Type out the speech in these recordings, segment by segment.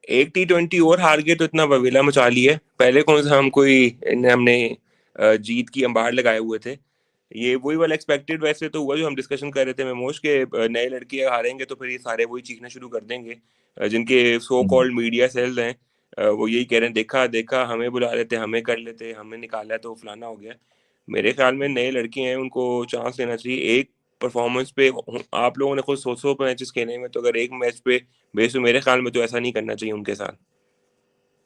एक T20 और हार गए तो इतना बवेला मचा लिया है। पहले कौन सा हम कोई हमने जीत की अंबार लगाए हुए थे। ये वही वाला एक्सपेक्टेड वैसे तो हुआ जो हम डिस्कशन कर रहे थे मेमोश के, नए लड़के हारेंगे तो फिर ये सारे वही चीखना शुरू कर देंगे। जिनके सो हम्म। कॉल्ड मीडिया सेल्स हैं, वो यही कह रहे हैं, देखा देखा हमें बुला लेते, हमें कर लेते, हमें निकाला तो फलाना हो गया। मेरे ख्याल में नए लड़के हैं, उनको चांस देना चाहिए। एक परफॉर्मेंस पे आप लोगों ने खुद 100 मैचेस खेले में, तो अगर एक मैच पे बेस, तो मेरे ख्याल में तो ऐसा नहीं करना चाहिए उनके साथ।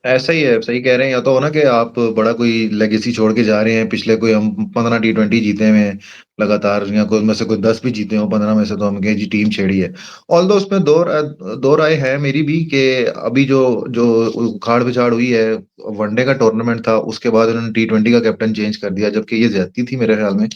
ऐसा ही है, सही कह रहे हैं। या तो हो ना कि आप बड़ा कोई लेगेसी छोड़ के जा रहे हैं, पिछले कोई हम 15 T20 जीते हुए हैं लगातार, या कोई में से कोई 10 भी जीते हो 15 में से, तो हम कहें जी टीम छेड़ी है। ऑल्दो उसमें दो राय है मेरी भी कि अभी जो जो उखाड़ पिछाड़ हुई है, वनडे का टूर्नामेंट था, उसके बाद उन्होंने T20 का कैप्टन चेंज कर दिया, जबकि ये ज्यादती थी मेरे ख्याल में।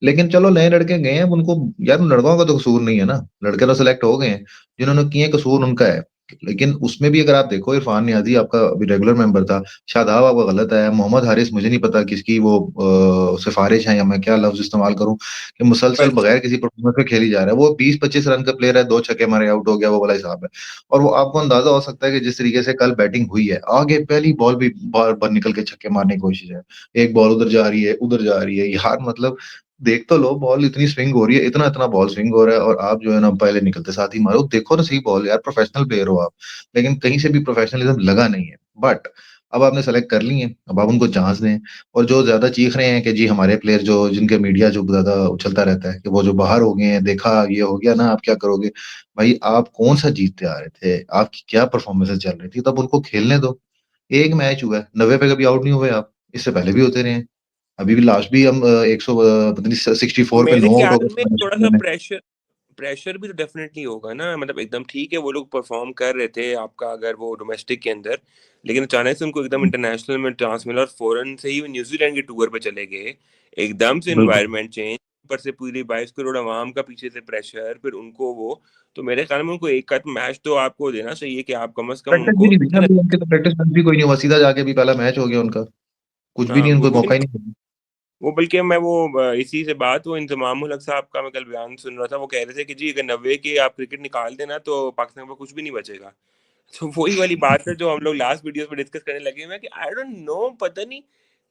लेकिन चलो नए लड़के गए हैं, उनको यार उन लड़कों का तो कसूर नहीं है ना, लड़के तो सिलेक्ट हो गए हैं, जिन्होंने किए कसूर उनका है। लेकिन उसमें भी अगर आप देखो, इरफान नियाजी आपका अभी रेगुलर मेंबर था, शादाब आपका गलत है, मोहम्मद हारिस मुझे नहीं पता किसकी वो सिफारिश है, या मैं क्या लफ्ज इस्तेमाल करूं, कि मुसलसल बगैर किसी परफॉर्मेंस पे खेली जा रहा है। वो 20-25 रन का प्लेयर है, 2 छक्के मारे आउट हो गया, वो वाला हिसाब है। और वो आपको अंदाजा हो सकता है कि जिस तरीके से कल बैटिंग हुई है, आगे पहली बॉल भी बार बार निकल के छक्के मारने की कोशिश है, एक बॉल उधर जा रही है उधर जा रही है, यार मतलब देख तो लो, बॉल इतनी स्विंग हो रही है, इतना इतना बॉल स्विंग हो रहा है, और आप जो है ना पहले निकलते साथ ही मारो, देखो ना सही बॉल, यार प्रोफेशनल प्लेयर हो आप। लेकिन कहीं से भी प्रोफेशनलिज्म लगा नहीं है। बट अब आपने सेलेक्ट कर ली है, अब आप उनको चांस दें। और जो ज्यादा चीख रहे हैं कि जी हमारे प्लेयर, जो जिनके मीडिया जो ज्यादा उछलता रहता है कि वो जो बाहर हो गए हैं, देखा ये हो गया ना, आप क्या करोगे। भाई आप कौन सा जीतते आ रहे थे, आपकी क्या परफॉर्मेंस चल रही थी, तब उनको खेलने दो। एक मैच हुआ है, 90 पे कभी आउट नहीं हुए आप, इससे पहले भी होते रहे हैं। अभी भी लास्ट भी हम 100 पता नहीं 64 पे मेरे नो आउट हो ख्याल में थोड़ा सा गए। प्रेशर प्रेशर भी तो डेफिनेटली होगा ना। मतलब एकदम ठीक है, वो लोग परफॉर्म कर रहे थे आपका, अगर वो डोमेस्टिक के अंदर, लेकिन अचानक से उनको एकदम इंटरनेशनल में चांस मिला और फॉरेन से ही वो न्यूजीलैंड के टूर पे चले गए। एकदम से बिल्कुल। एनवायरनमेंट चेंज, ऊपर से पूरी 22 करोड़ आवाम का पीछे से प्रेशर, फिर उनको वो, तो मेरे ख्याल में उनको एक आध मैच तो आपको देना चाहिए कि आप कम से कम प्रैक्टिस भी उनको, नहीं हुई ना लेकिन अभी, उनके तो प्रैक्टिस मैच भी कोई नहीं हुआ, सीधा जाके भी पहला मैच हो गया उनका, कुछ भी हाँ नहीं, वो उनको वही मौका ही ना। नहीं मिला। वो बल्कि मैं वो इसी से बात, वो इंतमाम उल हक साहब का मैं कल बयान सुन रहा था, वो कह रहे थे कि जी अगर 90 के आप क्रिकेट निकाल देना तो पाकिस्तान को कुछ भी नहीं बचेगा। तो वही वाली बात है जो हम लोग लास्ट वीडियोस में डिस्कस करने लगे हैं कि आई डोंट नो, पता नहीं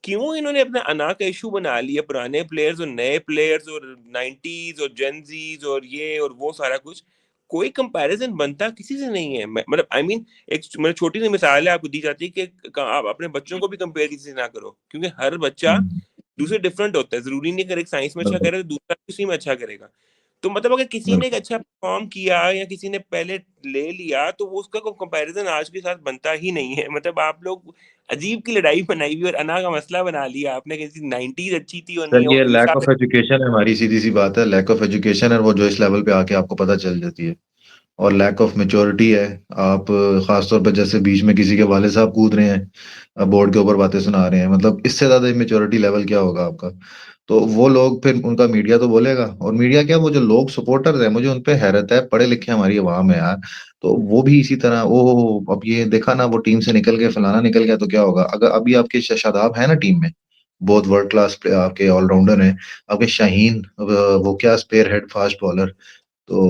क्यों इन्होंने अपना अना का इशू बना लिया, पुराने प्लेयर्स और नए प्लेयर्स और 90s और जेनजीज और ये और वो सारा कुछ। कोई कंपैरिजन बनता किसी से नहीं है। मतलब आई मीन एक मतलब छोटी सी मिसाल है आपको दी जाती है कि आप अपने बच्चों को भी कंपेयर किसी से ना करो, क्योंकि हर बच्चा हम्म, दूसरे डिफरेंट होता है। जरूरी नहीं कि एक साइंस में अच्छा बिल्कुल। करे तो दूसरा किसी में अच्छा करेगा। तो मतलब अगर किसी ने एक बिल्कुल। अच्छा परफॉर्म किया या किसी ने पहले ले लिया, तो वो उसका कोई कंपैरिजन आज के साथ बनता ही नहीं है। मतलब आप लोग अजीब की लड़ाई बनाई हुई और अना का मसला बना लिया आपने, किसी 90s अच्छी थी और नहीं सर हो ये ये लैक ऑफ सारे। एजुकेशन है, हमारी सीधी सी बात है, लैक ऑफ एजुकेशन है, वो जो इस लेवल पे आके आपको पता चल जाती है। और लैक ऑफ मेच्योरिटी है। आप खासतौर पर जैसे बीच में किसी के वाले साहब कूद रहे हैं, बोर्ड के ऊपर बातें सुना रहे हैं, मतलब इससे ज्यादा इमेच्योरिटी लेवल क्या होगा आपका। तो वो लोग फिर उनका मीडिया तो बोलेगा, और मीडिया क्या, वो जो लोग सपोर्टर्स हैं, मुझे उन पे हैरत है, पढ़े लिखे हमारी आवाम है यार। तो वो भी इसी तरह, ओ अब ये देखा ना, वो टीम से निकल गया, फलाना निकल गया, तो क्या होगा अगर अभी आपके शादाब है ना टीम में, बहुत वर्ल्ड क्लास आपके ऑलराउंडर हैं, आपके शाहीन, वो क्या स्पेयर हेड फास्ट बॉलर, तो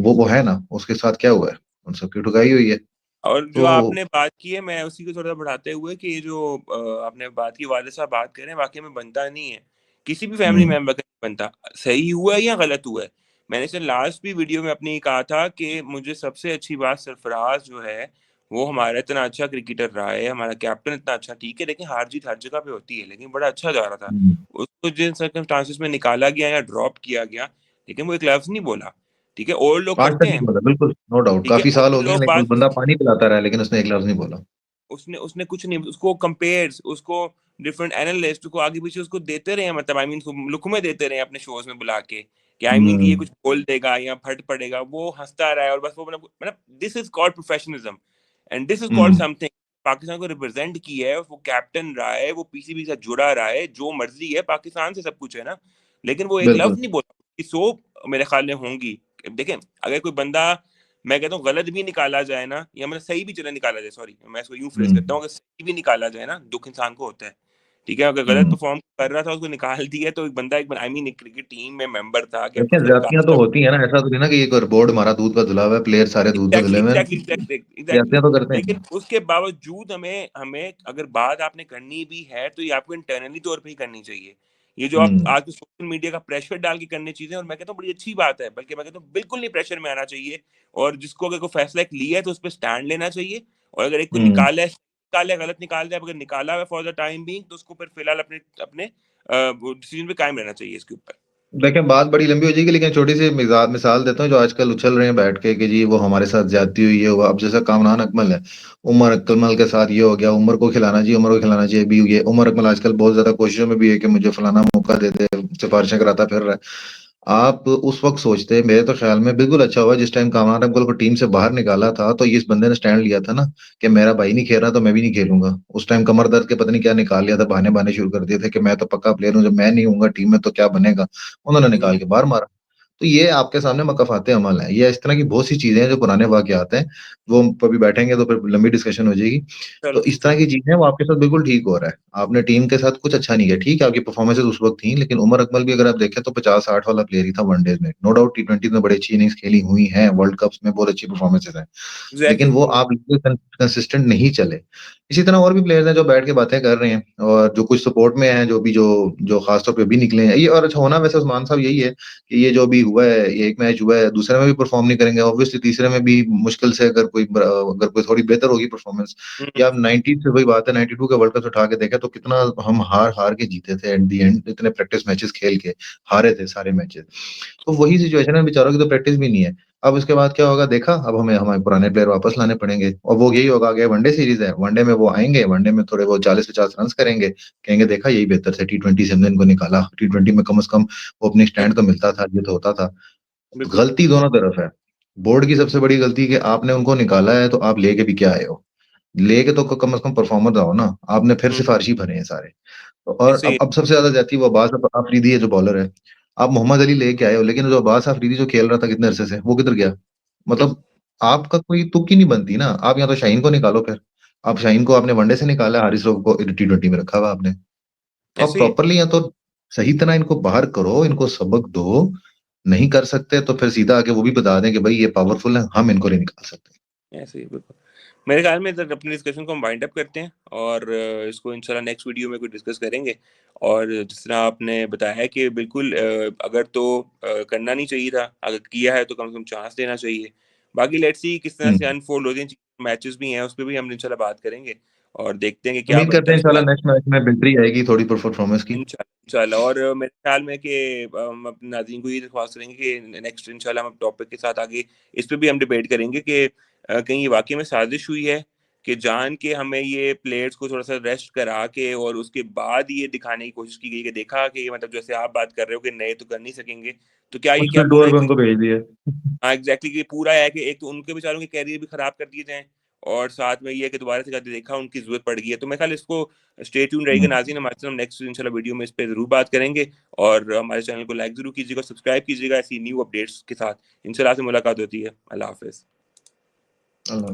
वो है ना, उसके साथ क्या हुआ है, उन सबकी ठुकाई हुई है। और जो तो आपने बात की है, मैं उसी को थोड़ा बढ़ाते हुए कि ये जो आपने बात की, वाले साहब बात कर रहे हैं, वाकई में बनता नहीं है, किसी भी फैमिली हम्म। मेंबर का नहीं बनता। सही हुआ है या गलत हुआ है। मैंने इसे लास्ट भी वीडियो में अपनी कहा था कि मुझे सबसे अच्छी बात, सरफराज जो है वो हमारा इतना अच्छा क्रिकेटर रहा है, हमारा कैप्टन इतना अच्छा, ठीक है, लेकिन हार जीत हर जगह पे होती है, लेकिन बड़ा अच्छा जा रहा था। हम्म। उसको जिन सर्कमस्टांसिस में निकाला गया या ड्रॉप किया गया, लेकिन वो एक लफ्ज नहीं बोला। ठीक है, और लोग आज करते तक नहीं हैं। बोला, बिल्कुल नो डाउट, ठीक है, काफी साल और हो गए हैं, लोग लेकिन बात उस बंदा पानी पिलाता रहा है, लेकिन उसने एक लफ्ज नहीं बोला। उसने उसने कुछ नहीं, उसको कंपेयर्स, उसको डिफरेंट एनालिस्ट को आगे पीछे उसको देते रहे, मतलब आई मीन लुकमे देते रहे अपने शोज में बुला के कि आई मीन कि ये हम्म। कुछ बोल देगा या फट पड़ेगा, वो हंसता रहा है और बस वो मतलब this is called professionalism and this is called hmm. Something. Pakistan को रिप्रेजेंट किया है, वो कैप्टन रहा है, वो पीसीबी से जुड़ा रहा है, जो मर्जी है, पाकिस्तान से सब कुछ है ना। लेकिन वो एक बिल्कुल। लफ्ज नहीं बोला कि सो मेरे ख्याल में होंगी। देखें, अगर कोई बंदा, मैं कहता हूँ गलत भी निकाला जाए ना, या मतलब सही भी चला निकाला जाए, सॉरी मैं इसको यूं फ्रेज करता हम्म। हूँ, अगर सही भी निकाला जाए ना, दुख इंसान को होता है। ठीक है, अगर गलत परफॉर्म कर रहा था उसको निकाल दिया, तो एक बंदा, एक आई मीन क्रिकेट टीम में मेंबर था, देखिए कैप्टन था, ज्यादतियां निकाल तो दिया। होती है ना, ऐसा तो नहीं ना कि एक बोर्ड हमारा दूध का धुला हुआ है, प्लेयर सारे दूध का एग्जैक्टली धुले हुए हैं। Exactly exactly exactly. ज्यादतियां तो करते लेकिन हैं। उसके बावजूद हमें हमें अगर बात आपने करनी भी है तो ये आपको इंटरनली तौर पे ही करनी चाहिए। ये जो आप हम्म। आज सोशल मीडिया का प्रेशर डाल के करने चीजें, और मैं कहता हूँ बड़ी अच्छी बात है, बल्कि मैं कहता हूँ बिल्कुल नहीं प्रेशर में आना चाहिए। और जिसको अगर कोई फैसला एक लिया है तो उस पर स्टैंड लेना चाहिए। और अगर एक को हम्म। निकाला है, निकाला है, गलत निकाल दिया, अगर निकाला है फॉर द टाइम बीइंग, तो उसको फिर फिलहाल अपने अपने डिसीजन पे कायम रहना चाहिए इसके ऊपर। देखिए बात बड़ी लंबी हो जाएगी, लेकिन छोटी सी मिसाल देता हूँ। जो आजकल उछल रहे हैं बैठ के कि जी वो हमारे साथ ज्यादती हुई है, हुआ। अब जैसा कामरान अकमल है, उमर अकमल के साथ ये हो गया, उमर को खिलाना चाहिए, उमर को खिलाना चाहिए भी। ये उमर अकमल आजकल बहुत ज्यादा कोशिशों में भी है कि मुझे फलाना मौका दे दे, सिफारिशें कराता फिर रहा है। आप उस वक्त सोचते, मेरे तो ख्याल में बिल्कुल अच्छा हुआ जिस टाइम कामरान अकमल को टीम से बाहर निकाला था, तो इस बंदे ने स्टैंड लिया था ना कि मेरा भाई नहीं खेल रहा तो मैं भी नहीं खेलूंगा। उस टाइम कमर दर्द के पता नहीं क्या निकाल लिया था, बहाने बहाने शुरू कर दिए थे कि मैं तो पक्का प्लेयर हूँ, जब मैं नहीं हूंगा टीम में तो क्या बनेगा। उन्होंने निकाल के बाहर मारा। तो ये आपके सामने मकफाते अमल है। ये इस तरह की बहुत सी चीजें हैं जो पुराने वाकयात हैं। वो हम कभी बैठेंगे तो फिर लंबी डिस्कशन हो जाएगी। चलो तो इस तरह ठीक। की चीजें वो आपके साथ बिल्कुल ठीक हो रहा है। आपने टीम के साथ कुछ अच्छा नहीं किया, ठीक है, आपकी परफॉर्मेंसेज उस वक्त थी, लेकिन उमर अकमल भी अगर आप देखें तो 50-60 वाला प्लेयर ही था वनडेज में। नो डाउट टी20 में बड़ी अच्छी इनिंग्स खेली हुई हैं, वर्ल्ड कप्स में बहुत अच्छी परफॉर्मेंसेज हैं, लेकिन एग्जैक्टली। वो आप कंसिस्टेंट नहीं चले। इसी तरह और भी प्लेयर्स हैं जो बैठ के बातें कर रहे हैं, और जो कुछ सपोर्ट में हैं, जो भी जो खास तौर पे भी निकले हैं ये। और अच्छा होना वैसे उस्मान साहब यही है कि ये जो भी हुआ है, ये एक मैच हुआ है, दूसरे में भी परफॉर्म नहीं करेंगे ऑब्वियसली, तीसरे में भी मुश्किल से अगर कोई थोड़ी बेहतर होगी परफॉर्मेंस। या आप 90 से वही बात है, 92 के वर्ल्ड कप उठा के देखें तो कितना हम हार हार के जीते थे एट दी एंड, इतने प्रैक्टिस मैचेस खेल के हारे थे सारे मैचेस। तो वही सिचुएशन है, बेचारों की तो प्रैक्टिस भी नहीं है। अब उसके बाद क्या होगा देखा, अब हमें हमारे पुराने प्लेयर वापस लाने पड़ेंगे, और वो यही होगा, आगे वनडे सीरीज है, वनडे में वो आएंगे, वनडे में थोड़े बहुत 40-50 रन करेंगे, कहेंगे देखा यही बेहतर से टी20 से हमने इनको निकाला, टी20 में कम से कम ओपनिंग स्टैंड तो मिलता था, ये तो होता था। बिल्कुल। गलती दोनों तरफ है। बोर्ड की सबसे बड़ी गलती कि आपने उनको निकाला है तो आप लेके भी क्या आए हो। लेके तो कम से कम परफॉर्मर रहो ना, आपने फिर हम्म, सिफारिशी भरे हैं सारे। और ऐसे ही। अब सबसे ज्यादा जाती है वो अब्बास अफरीदी है जो बॉलर है। आप मोहम्मद अली लेके आए हो, लेकिन जो अब्बास अफरीदी जो खेल रहा था कितने अरसे से, वो किधर गया। हम्म, मतलब आपका कोई तुक ही नहीं बनती ना। आप या तो शाहीन को निकालो फिर। आप शाहीन को आपने वनडे से निकाला, हारिस राव को टी20 में रखा हुआ आपने। तो आप ऐसे ही। प्रॉपरली या तो सही तरह इनको बाहर करो, इनको सबक दो। नहीं कर सकते तो फिर सीधा आके वो भी बता दें कि भाई ये पावरफुल है, हम इनको नहीं निकाल सकते। ऐसे ही बिल्कुल। मेरे ख्याल में इधर अपनी डिस्कशन को हम वाइंड अप करते हैं, और इसको इंशाल्लाह नेक्स्ट वीडियो में कोई डिस्कस करेंगे। और जिस तरह आपने बताया कि बिल्कुल अगर तो करना नहीं चाहिए था, अगर किया है तो कम से कम चांस देना चाहिए। बाकी लेट्स सी किस तरह से हम्म। अनफोल्ड होती हैं, मैचेस भी हैं उस पे भी हम इंशाल्लाह बात करेंगे, और देखते हैं कि क्या उम्मीद करते बनता हैं है इंशाल्लाह फिलहाल। नेक्स्ट मैच में बेहतरी आएगी थोड़ी परफॉर्मेंस की। इंशाल्लाह। और मेरे ख्याल में कि हम अपने नाज़रीन को ये दरख्वास्त करेंगे कि नेक्स्ट इंशाल्लाह हम टॉपिक के साथ आगे इस पे भी हम डिबेट करेंगे कि कहीं ये वाक़ई में साज़िश हुई है, कि जान के हमें ये प्लेयर्स को थोड़ा-सा रेस्ट करा के और उसके बाद ये दिखाने की कोशिश की गई कि देखा कि मतलब जैसे आप बात कर रहे हो कि नए तो कर नहीं सकेंगे, तो क्या ये क्या मुश्किल पूरा टूर पे एक उनको भेज दिया। हाँ, एग्ज़ैक्टली, कि पूरा है कि एक तो उनके बेचारों के करियर भी खराब कर दिए जाएँ, और साथ में ये है कि दोबारा से जाके देखा उनकी ज़रूरत पड़ गई है। तो मेरे ख्याल इसको स्टे ट्यून्ड रहिएगा हम्म। नाज़रीन, हमारे साथ हम नेक्स्ट इंशाल्लाह वीडियो में इस पे ज़रूर बात करेंगे। और हमारे चैनल को लाइक ज़रूर कीजिएगा, सब्सक्राइब कीजिएगा ऐसी न्यू अपडेट्स के साथ। इंशाल्लाह से मुलाकात होती है। अल्लाह हाफ़िज़। अल्लाह